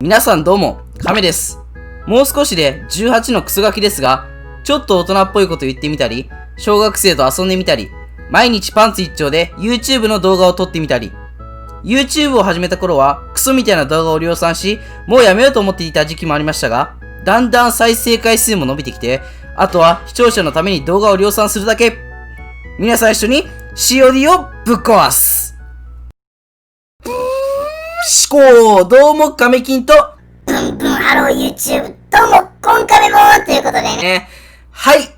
皆さんどうも、亀です。もう少しで18のクソガキですが、ちょっと大人っぽいこと言ってみたり、小学生と遊んでみたり、毎日パンツ一丁で YouTube の動画を撮ってみたり、YouTube を始めた頃はクソみたいな動画を量産し、もうやめようと思っていた時期もありましたが、だんだん再生回数も伸びてきて、あとは視聴者のために動画を量産するだけ。皆さん一緒に COD をぶっ壊す。思考、どうも亀金と、ブンブンハロー YouTube、どうも、コンカメもということでね。はい、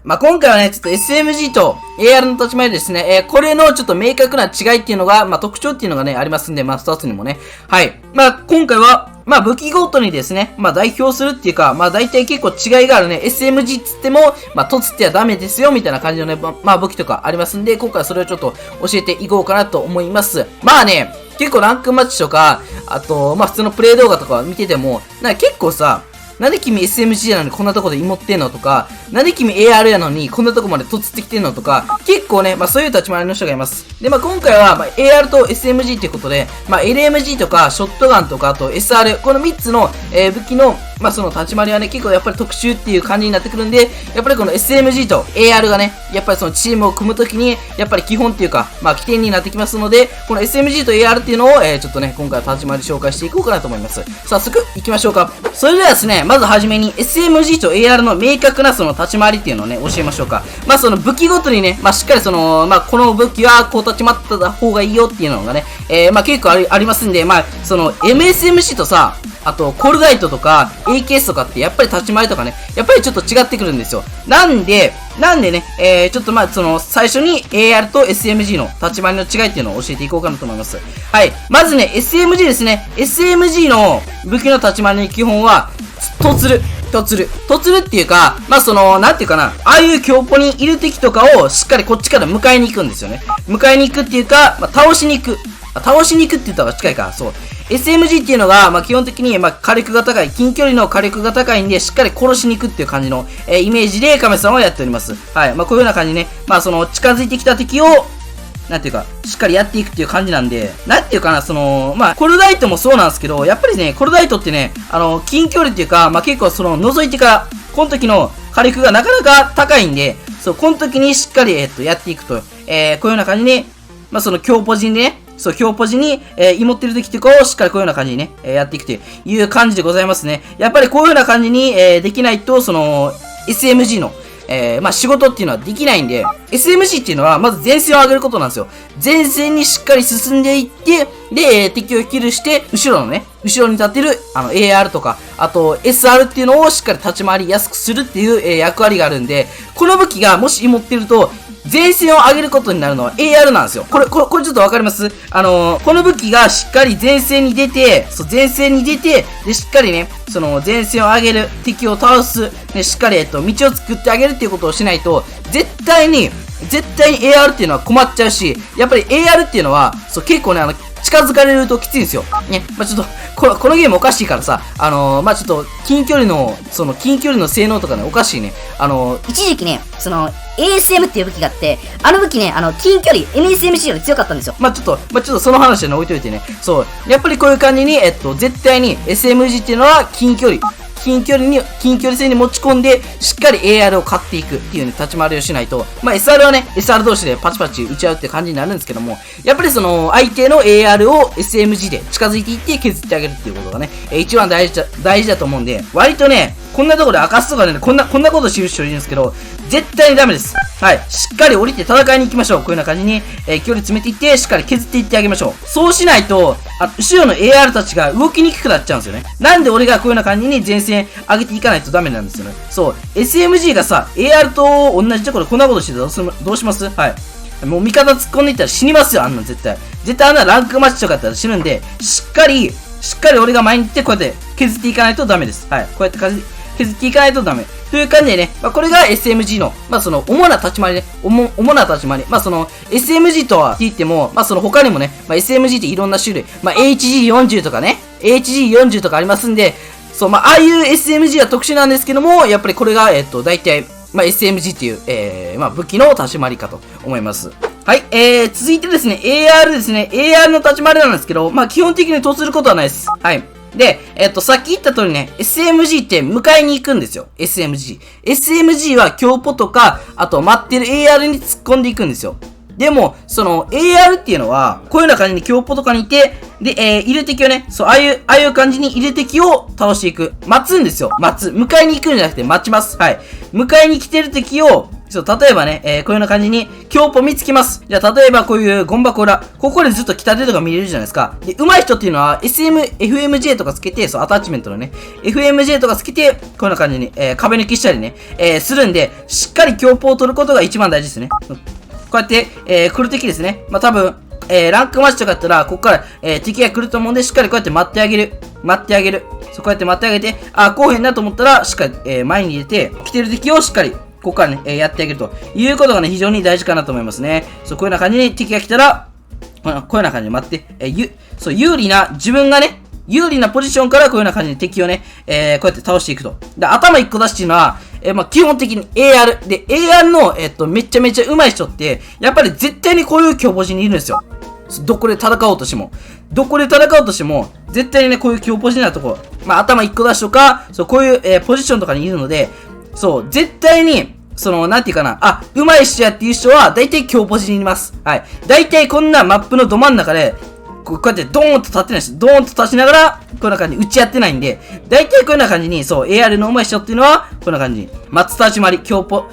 今回はね、ちょっと SMG と AR の立ち回りですね、これのちょっと明確な違いっていうのが、特徴っていうのがね、ありますんで、2つにもね。はい。今回は、武器ごとにですね、代表するっていうか、大体結構違いがあるね、SMG っつっても、凸ってはダメですよ、みたいな感じのね、武器とかありますんで、今回はそれをちょっと教えていこうかなと思います。結構ランクマッチとか、あと、普通のプレイ動画とか見てても、結構さ、なんで君 SMG なのにこんなとこで芋ってんのとか、なんで君 AR やのにこんなとこまで突ってきてんのとか、結構ね、そういう立ち回りの人がいます。で、今回は、AR と SMG っていうことで、LMG とか、ショットガンとか、あと SR、この3つの、武器の、その立ち回りはね、結構やっぱり特殊っていう感じになってくるんで、やっぱりこの SMG と AR がね、やっぱりそのチームを組むときに、やっぱり基本っていうか、起点になってきますので、この SMG と AR っていうのを、ちょっとね、今回は立ち回り紹介していこうかなと思います。早速、行きましょうか。それではですね、まずはじめに SMG と AR の明確なその立ち回りっていうのをね、教えましょうか。その武器ごとにね、しっかりその、この武器はこう立ち回った方がいいよっていうのがね、結構ありますんで、その MSMC とさ、あと、コールライトとか、AKS とかって、やっぱり立ち回りとかね、やっぱりちょっと違ってくるんですよ。なんでね、ちょっとその、最初に AR と SMG の立ち回りの違いっていうのを教えていこうかなと思います。はい。まずね、SMG ですね。SMG の武器の立ち回りの基本は、突るっていうか、その、なんていうかな、ああいう強ポにいる敵とかを、しっかりこっちから迎えに行くんですよね。迎えに行くっていうか、倒しに行くって言った方が近いか、そう。SMG っていうのが、基本的に、火力が高い、近距離の火力が高いんで、しっかり殺しに行くっていう感じの、イメージで亀さんはやっております。はい。こういうような感じね、その、近づいてきた敵を、なんていうか、しっかりやっていくっていう感じなんで、なんていうかな、その、コルダイトもそうなんですけど、やっぱりね、コルダイトってね、近距離っていうか、結構その、覗いてから、この時の火力がなかなか高いんで、そう、この時にしっかり、やっていくと、こういうような感じで、その、強ポジにね、そう、強ポジに、芋ってる時とかをしっかりこういうような感じにね、やっていくという感じでございますね。やっぱりこういうような感じに、できないと、その、SMG の、仕事っていうのはできないんで、SMG っていうのは、まず前線を上げることなんですよ。前線にしっかり進んでいって、で、敵をキルして、後ろに立ってる、AR とか、あと、SR っていうのをしっかり立ち回りやすくするっていう、役割があるんで、この武器がもし持ってると、前線を上げることになるのは AR なんですよ。これちょっとわかります？この武器がしっかり前線に出て、で、しっかりね、その前線を上げる、敵を倒す、ね、しっかり道を作ってあげるっていうことをしないと、絶対に AR っていうのは困っちゃうし、やっぱり AR っていうのは、そう、結構ね、近づかれるときついんですよ。ね。ちょっと、このゲームおかしいからさ、ちょっと、近距離の性能とかね、おかしいね。一時期ね、その、ASM っていう武器があって、あの武器ね、近距離、MSMC より強かったんですよ。ちょっとその話はね、置いといてね。そう。やっぱりこういう感じに、絶対に SMG っていうのは近距離戦に持ち込んで、しっかり AR を買っていくっていうね、立ち回りをしないと、SR はね、SR 同士でパチパチ打ち合うって感じになるんですけども、やっぱりその、相手の AR を SMG で近づいていって削ってあげるっていうことがね、一番大事だと思うんで、割とね、こんなところで明かすとかね、こんなこと知る人いるんですけど、絶対にダメです。はい。しっかり降りて戦いに行きましょう。こういうような感じに、距離詰めていって、しっかり削っていってあげましょう。そうしないと、後ろの AR たちが動きにくくなっちゃうんですよね。なんで俺がこういうような感じに前線上げていかないとダメなんですよね。そう。SMG がさ、AR と同じところでこんなことしてたらどうします？はい。もう味方突っ込んでいったら死にますよ、あんなん絶対。絶対あんなランクマッチとかやったら死ぬんで、しっかり俺が前に行って、こうやって削っていかないとダメです。はい。こうやって削っていかないとダメ。という感じでね、これが SMG の、その、主な立ち回りね。主な立ち回り。その、SMG とは言っても、その他にもね、SMG っていろんな種類、HG40 とかね、HG40 とかありますんで、そう、ああいう SMG は特殊なんですけども、やっぱりこれが、大体、SMG っていう、武器の立ち回りかと思います。はい、続いてですね、AR ですね。AR の立ち回りなんですけど、基本的に突することはないです。はい。で、さっき言った通りね、SMG って迎えに行くんですよ。SMG は強ポとか、あと待ってる AR に突っ込んでいくんですよ。でも、その AR っていうのは、こういうような感じに強ポとかにいて、で、いる敵をね、そう、ああいう感じにいる敵を倒していく。待つんですよ。迎えに行くんじゃなくて待ちます。はい。迎えに来てる敵を、そう、例えばね、こういうような感じに、強ポ見つけます。じゃあ、例えばこういうゴンバコ裏、ここでずっと北出とか見れるじゃないですか。で、上手い人っていうのは、FMJ とかつけて、そう、アタッチメントのね、FMJ とかつけて、こういうような感じに、壁抜きしたりね、するんで、しっかり強ポを取ることが一番大事ですね。こうやって、来る敵ですね。まあ、多分、ランクマッチとかだったら、ここから、敵が来ると思うんで、しっかりこうやって待ってあげる。そう、こうやって待ってあげて、来おへんなと思ったら、しっかり、前に入れて、来てる敵をしっかり、ここからね、やってあげるということがね、非常に大事かなと思いますね。そう、こういうような感じに敵が来たら、こういうような感じで待って、有利な、自分がね、有利なポジションからこういうような感じで敵をね、こうやって倒していくと。で、頭1個出しっていうのは、まあ、基本的に AR。で、AR の、めちゃめちゃ上手い人って、やっぱり絶対にこういう強ポジにいるんですよ。どこで戦おうとしても。絶対にね、こういう強ポジなところ。まあ、頭1個出しとか、そう、こういう、ポジションとかにいるので、そう、絶対に、なんていうかな、上手い人やっていう人は、大体強ポジにいます。はい。大体こんなマップのど真ん中で、こうやってドーンと立ってないです。ドーンと立ちながら、こういうような感じに打ち合ってないんで、大体こういうような感じに、そう、AR の上手い人っていうのは、こういうような感じに、松田まり、強ポ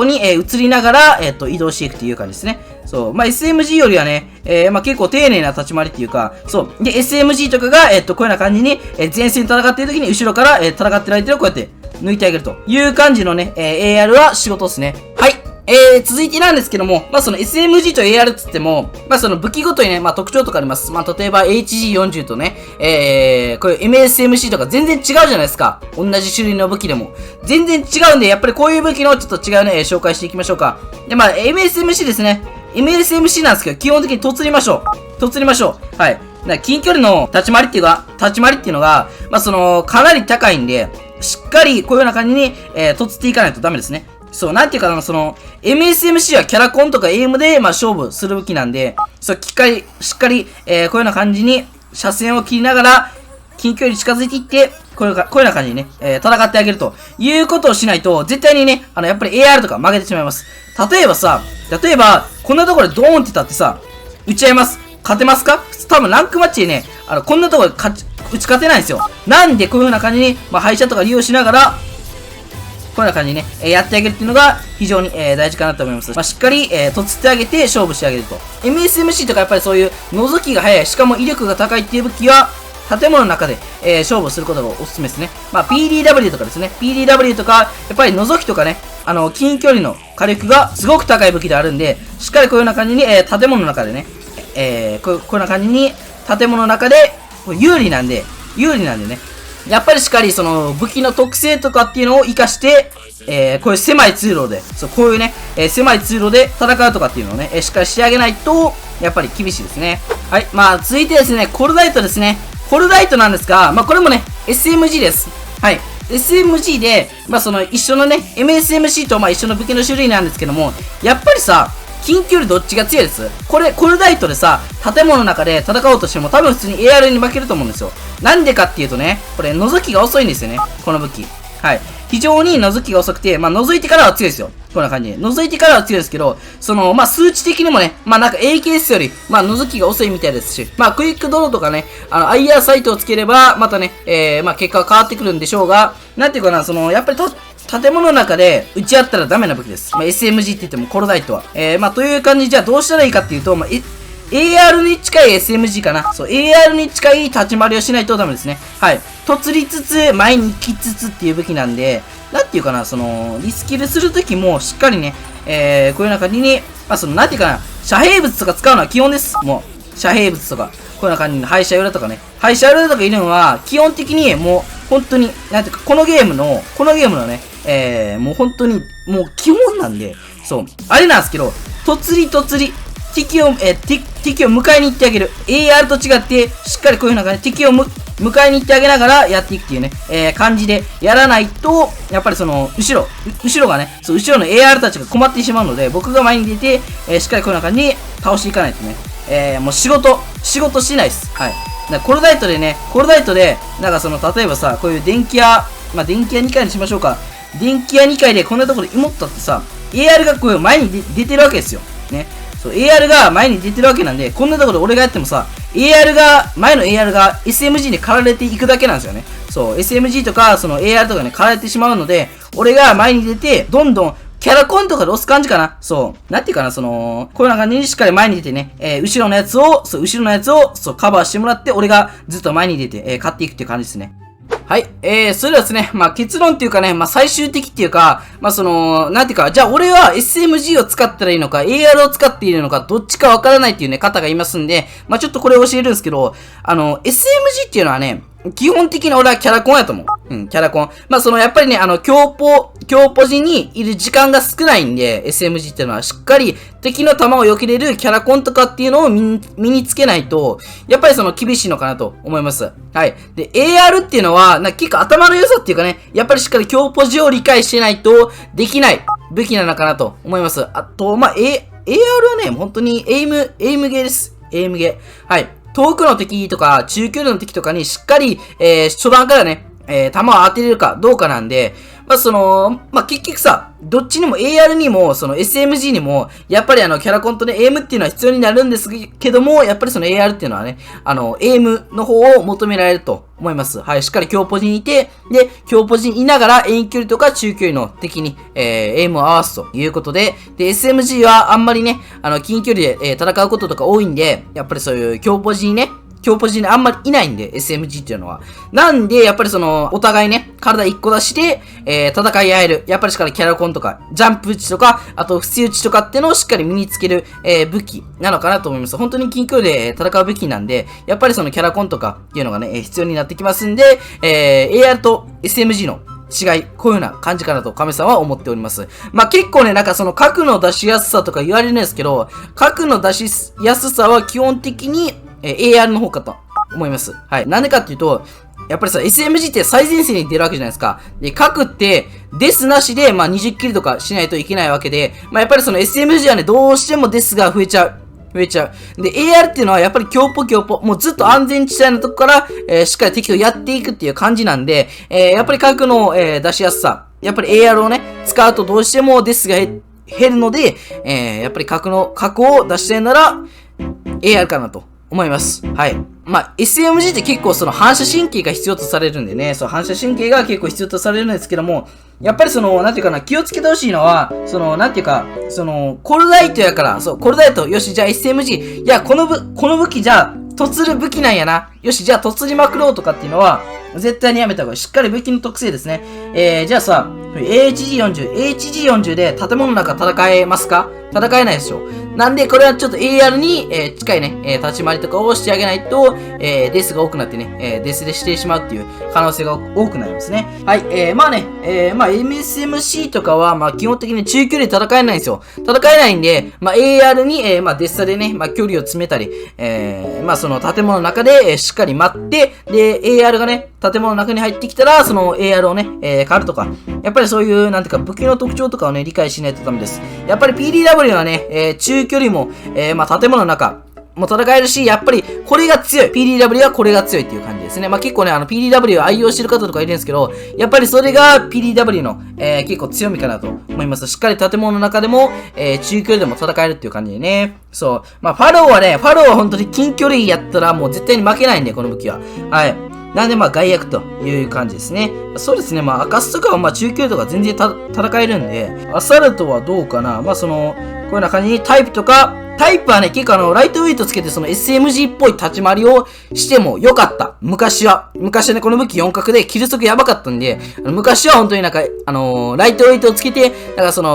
に、移りながら、移動していくっていう感じですね。そう、まあ、SMG よりはね、まあ、結構丁寧な立ち回りっていうか、そう、で、SMG とかが、こういうような感じに、前線戦っている時に、後ろから、戦ってる相手をこうやって、抜いてあげるという感じのね、AR は仕事ですね。はい。続いてなんですけども、まあ、その SMG と AR っつっても、まあ、その武器ごとにね、まあ、特徴とかあります。まあ、例えば HG40 とね、こういう MSMC とか全然違うじゃないですか。同じ種類の武器でも。全然違うんで、やっぱりこういう武器のちょっと違うね、紹介していきましょうか。で、まあ、MSMC ですね。MSMC なんですけど、基本的に突りましょう。はい。近距離の立ち回りっていうのが、まあ、その、かなり高いんで、しっかりこういうような感じに、突っていかないとダメですね。そう、なんていうかな、MSMC はキャラコンとかエイムで、まあ、勝負する武器なんで、そう、しっかり、こういうような感じに、車線を切りながら、近距離に近づいていって、こういうような感じにね、戦ってあげるということをしないと、絶対にね、やっぱり AR とか負けてしまいます。例えば、こんなところでドーンって立ってさ、撃ち合います。勝てますか？多分ランクマッチでね、こんなところで打ち勝てないんですよ。なんでこういうような感じに、まあ、廃車とか利用しながら、こういうような感じにね、やってあげるっていうのが非常に、大事かなと思います。まあ、しっかり、とつってあげて勝負してあげると。MSMC とかやっぱりそういう覗きが速い、しかも威力が高いっていう武器は、建物の中で、勝負することがおすすめですね。まあ、PDW とかですね。PDW とか、やっぱり覗きとかね、近距離の火力がすごく高い武器であるんで、しっかりこういうような感じに、建物の中でね、こういうような感じに、建物の中で、有利なんでね。やっぱりしっかりその武器の特性とかっていうのを活かして、こういう狭い通路で、そう、こういうね、狭い通路で戦うとかっていうのをね、しっかり仕上げないと、やっぱり厳しいですね。はい。まあ、続いてですね、コルダイトですね。コルダイトなんですが、まあ、これもね、SMG です。はい。SMG で、まあ、その一緒のね、MSMC とまあ一緒の武器の種類なんですけども、やっぱりさ、近距離どっちが強いです？これ、コルダイトでさ、建物の中で戦おうとしても多分普通に AR に負けると思うんですよ。なんでかっていうとね、これ、覗きが遅いんですよね。この武器。はい。非常に覗きが遅くて、まあ、覗いてからは強いですよ。こんな感じで。覗いてからは強いですけど、まあ、数値的にもね、まあ、なんか AKS より、まあ、覗きが遅いみたいですし、まあ、クイックドローとかね、IR サイトをつければ、またね、まあ、結果が変わってくるんでしょうが、なんていうかな、やっぱり建物の中で撃ち合ったらダメな武器です。まあ、SMG って言ってもコロダイトは。まあ、という感じじゃあどうしたらいいかっていうと、まあ、AR に近い SMG かな。そう、AR に近い立ち回りをしないとダメですね。はい。突りつつ、前に来つつっていう武器なんで、なんていうかな、リスキルするときもしっかりね、こういうような感じに、まあ、なんていうかな、遮蔽物とか使うのは基本です。もう、遮蔽物とか、こういうような感じに、廃車裏とかね。廃車裏とかいるのは、基本的にもう、本当に、なんていうか、このゲームのね、もう本当に、もう基本なんで、そう、あれなんですけど、突り、敵を迎えに行ってあげる。AR と違って、しっかりこういう風な感じで敵を迎えに行ってあげながらやっていくっていうね、感じでやらないと、やっぱり後ろがね、そう、後ろの AR たちが困ってしまうので、僕が前に出て、しっかりこういう風な感じに倒していかないとね、もう仕事しないです。はい。コロダイトで、なんかその、例えばさ、こういう電気屋、電気屋2階にしましょうか。電気屋2階でこんなところで芋ったってさ、AR がこう前に出てるわけですよ。ね。そう、AR が前に出てるわけなんで、こんなところで俺がやってもさ、前の AR が SMG に駆られていくだけなんですよね。そう、SMG とか、その AR とかに駆られてしまうので、俺が前に出て、どんどん、キャラコンとかで押す感じかな。そう。なんていうかな、こういう感じにしっかり前に出てね、後ろのやつを、カバーしてもらって、俺がずっと前に出て、勝っていくっていう感じですね。はい。それではですね、結論っていうかね、最終的っていうか、なんていうか、じゃあ俺は SMG を使ったらいいのか、AR を使っているのか、どっちかわからないっていうね、方がいますんで、ちょっとこれを教えるんですけど、SMG っていうのはね、基本的に俺はキャラコンやと思う。キャラコン。やっぱりね、強ポジにいる時間が少ないんで、SMG っていうのはしっかり敵の弾を避けれるキャラコンとかっていうのを身につけないと、やっぱり厳しいのかなと思います。はい。で、AR っていうのは、結構頭の良さっていうかね、やっぱりしっかり強ポジを理解してないとできない武器なのかなと思います。あと、AR はね、本当にエイムゲーです。エイムゲー。はい。遠くの敵とか、中距離の敵とかにしっかり、初段からね、弾を当てれるかどうかなんで、結局さ、どっちにも AR にも、SMG にも、やっぱりキャラコンとね、エイムっていうのは必要になるんですけども、やっぱりAR っていうのはね、エイムの方を求められると思います。はい、しっかり強ポジにいて、で、強ポジにいながら遠距離とか中距離の敵に、エイムを合わすということで、で、SMG はあんまりね、近距離で、戦うこととか多いんで、やっぱりそういう強ポジにね、あんまりいないんで、SMG っていうのは。なんで、やっぱりお互いね、体1個出して、戦い合える。やっぱりしっかりキャラコンとか、ジャンプ打ちとか、あと、伏せ打ちとかってのをしっかり身につける、武器なのかなと思います。本当に近距離で戦う武器なんで、やっぱりキャラコンとかっていうのがね、必要になってきますんで、AR と SMG の違い、こういうような感じかなと、亀さんは思っております。結構ね、核の出しやすさとか言われるんですけど、核の出しやすさは基本的に、AR の方かと思います。はい。なんでかっていうと、やっぱりさ、SMG って最前線に出るわけじゃないですか。で、核って、デスなしで、20キルとかしないといけないわけで、やっぱりSMG はね、どうしてもデスが増えちゃう。で、AR っていうのはやっぱり強ポ。もうずっと安全地帯のとこから、しっかり敵をやっていくっていう感じなんで、やっぱり核の、出しやすさ。やっぱり AR をね、使うとどうしてもデスが減るので、やっぱり核を出したいなら、AR かなと思います。はい。SMG って結構反射神経が必要とされるんでね、反射神経が結構必要とされるんですけども、やっぱりなんていうかな、気をつけてほしいのは、なんていうか、コルダイトやから、コルダイト、よし、じゃあ SMG、いや、この武器じゃあ、突る武器なんやな。よし、じゃあ突りまくろうとかっていうのは、絶対にやめた方がいい。しっかり武器の特性ですね。じゃあさ、HG40 で建物の中戦えますか？戦えないでしょ。なんで、これはちょっと AR に、近いね、立ち回りとかをしてあげないと、デスが多くなってね、デスでしてしまうっていう可能性が多くなりますね。はい、MSMC とかは、基本的に中距離で戦えないんですよ。戦えないんで、AR に、デス差でね、距離を詰めたり、その建物の中で、しっかり待って、で、AR がね、建物の中に入ってきたら、その AR をね、狩るとか、やっぱりそういう、なんていうか、武器の特徴とかをね、理解しないとダメです。やっぱり PDW はね、中距離も、建物の中、も戦えるし、やっぱり、これが強い。PDW はこれが強いっていう感じですね。結構ね、PDW を愛用してる方とかいるんですけど、やっぱりそれが PDW の、結構強みかなと思います。しっかり建物の中でも、中距離でも戦えるっていう感じでね。そう。ファローは本当に近距離やったらもう絶対に負けないんで、この武器は。はい。なんで外役という感じですね。そうですね。赤スとかは中距離とか全然戦えるんで、アサルトはどうかな。こういうような感じにタイプはね、結構ライトウェイトつけてSMG っぽい立ち回りをしてもよかった。昔はね、この武器4角でキル速やばかったんで、昔は本当にライトウェイトをつけて、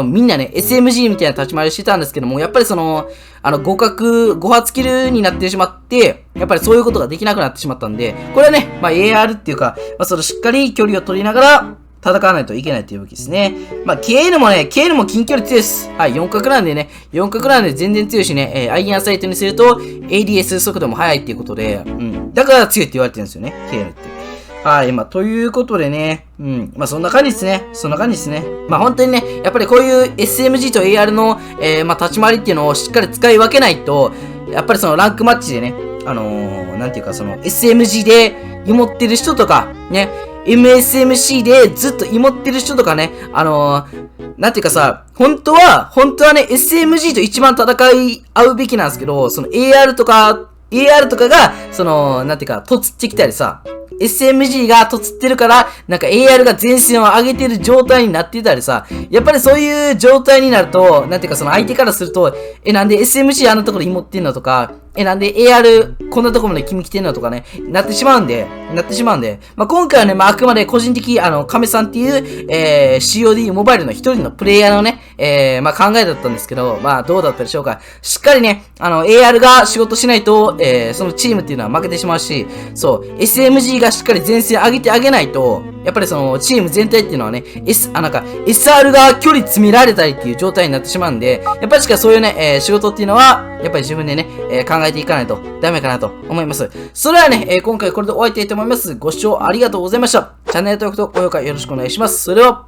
みんなね、SMG みたいな立ち回りしてたんですけども、やっぱり5発キルになってしまって、やっぱりそういうことができなくなってしまったんで、これはね、AR っていうか、しっかり距離を取りながら、戦わないといけないという武器ですね。KN も近距離強いです。はい、4角なんで全然強いしね、アイアンサイトにすると、ADS 速度も速いっていうことで、だから強いって言われてるんですよね、KN って。はい、ということでね、そんな感じですね。本当にね、やっぱりこういう SMG と AR の、立ち回りっていうのをしっかり使い分けないと、やっぱりランクマッチでね、なんていうか、SMG で芋ってる人とか、ね、MSMC でずっと芋ってる人とかね、なんていうかさ、本当はね、SMG と一番戦い合うべきなんですけど、AR とかが、なんていうか、とつってきたりさ、SMG がとつってるから、なんか AR が前線を上げてる状態になってたりさ、やっぱりそういう状態になると、なんていうか相手からすると、なんで SMG あんなところに持ってんのとか、なんで AR こんなところまで君来てんのとかね、なってしまうんで、まあ、今回はね、まあ、あくまで個人的、亀さんっていう、COD モバイルの一人のプレイヤーのね、まあ、考えだったんですけど、まあ、どうだったでしょうか。しっかりね、AR が仕事しないと、そのチームっていうのは負けてしまうし、そう、SMG がしっかり前線上げてあげないと、やっぱりチーム全体っていうのはね、なんか、SR が距離詰められたりっていう状態になってしまうんで、やっぱりしかそういうね、仕事っていうのは、やっぱり自分でね、考えていかないとダメかなと思います。それではね、今回これで終わりたいと思います。ご視聴ありがとうございました。チャンネル登録と高評価よろしくお願いします。それでは、